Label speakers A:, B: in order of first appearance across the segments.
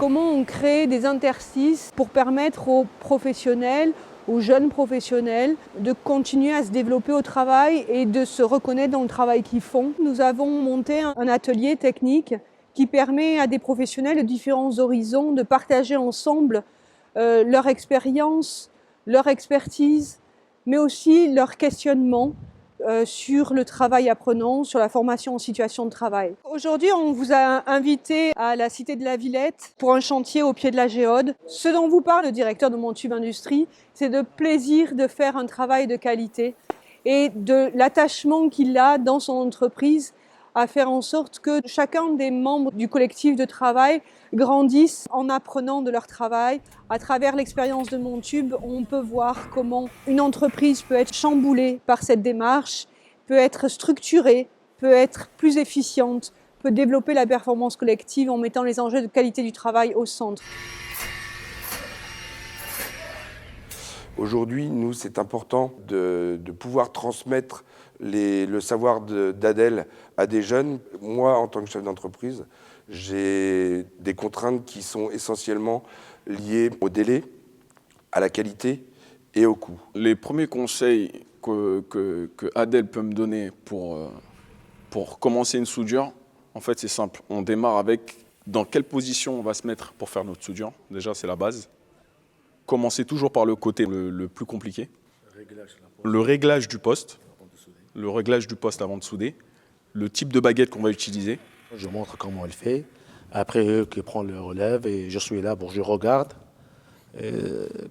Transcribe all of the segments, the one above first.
A: comment on crée des interstices pour permettre aux professionnels, aux jeunes professionnels, de continuer à se développer au travail et de se reconnaître dans le travail qu'ils font. Nous avons monté un atelier technique qui permet à des professionnels de différents horizons de partager ensemble leur expérience, leur expertise, mais aussi leur questionnement sur le travail apprenant, sur la formation en situation de travail. Aujourd'hui, on vous a invité à la Cité de la Villette pour un chantier au pied de la Géode. Ce dont vous parle le directeur de Montube Industrie, c'est de plaisir de faire un travail de qualité et de l'attachement qu'il a dans son entreprise à faire en sorte que chacun des membres du collectif de travail grandissent en apprenant de leur travail. À travers l'expérience de Montube, on peut voir comment une entreprise peut être chamboulée par cette démarche, peut être structurée, peut être plus efficiente, peut développer la performance collective en mettant les enjeux de qualité du travail au centre.
B: Aujourd'hui, nous, c'est important de pouvoir transmettre le savoir d'Adèle à des jeunes. Moi, en tant que chef d'entreprise, j'ai des contraintes qui sont essentiellement liées au délai, à la qualité et au coût.
C: Les premiers conseils que Adèle peut me donner pour commencer une soudure, en fait, c'est simple. On démarre avec dans quelle position on va se mettre pour faire notre soudure. Déjà, c'est la base. Commencer toujours par le côté le plus compliqué. Le réglage du poste. Le réglage du poste avant de souder. Le type de baguette qu'on va utiliser.
D: Je montre comment elle fait. Après, eux qui prennent le relève et je suis là pour je regarde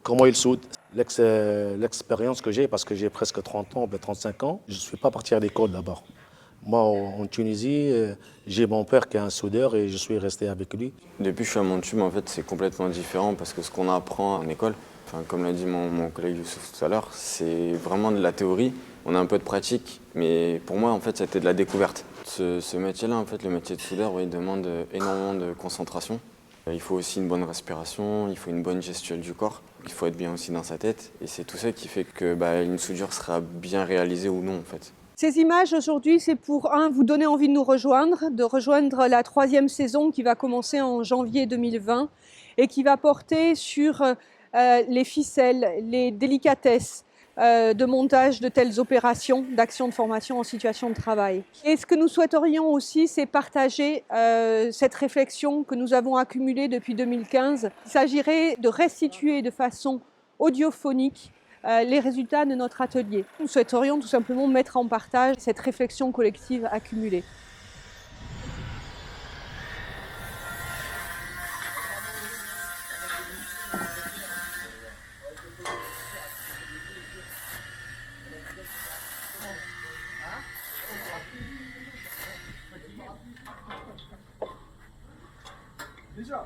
D: comment ils soudent. L'expérience que j'ai, parce que j'ai presque 30 ans, 35 ans, je ne suis pas parti à l'école d'abord. Moi, en Tunisie, j'ai mon père qui est un soudeur et je suis resté avec lui.
E: Depuis que je suis à Montube, en fait, c'est complètement différent parce que ce qu'on apprend en école, comme l'a dit mon collègue Youssouf tout à l'heure, c'est vraiment de la théorie. On a un peu de pratique, mais pour moi, en fait, c'était de la découverte. Ce métier-là, en fait, le métier de soudeur, il demande énormément de concentration. Il faut aussi une bonne respiration, il faut une bonne gestuelle du corps, il faut être bien aussi dans sa tête. Et c'est tout ça qui fait que une soudure sera bien réalisée ou non, en fait.
A: Ces images aujourd'hui, c'est pour vous donner envie de nous rejoindre, de rejoindre la 3e saison qui va commencer en janvier 2020 et qui va porter sur les ficelles, les délicatesses de montage de telles opérations d'actions de formation en situation de travail. Et ce que nous souhaiterions aussi, c'est partager cette réflexion que nous avons accumulée depuis 2015. Il s'agirait de restituer de façon audiophonique les résultats de notre atelier. Nous souhaiterions tout simplement mettre en partage cette réflexion collective accumulée.
F: Déjà,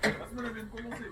F: la semaine vient de commencer.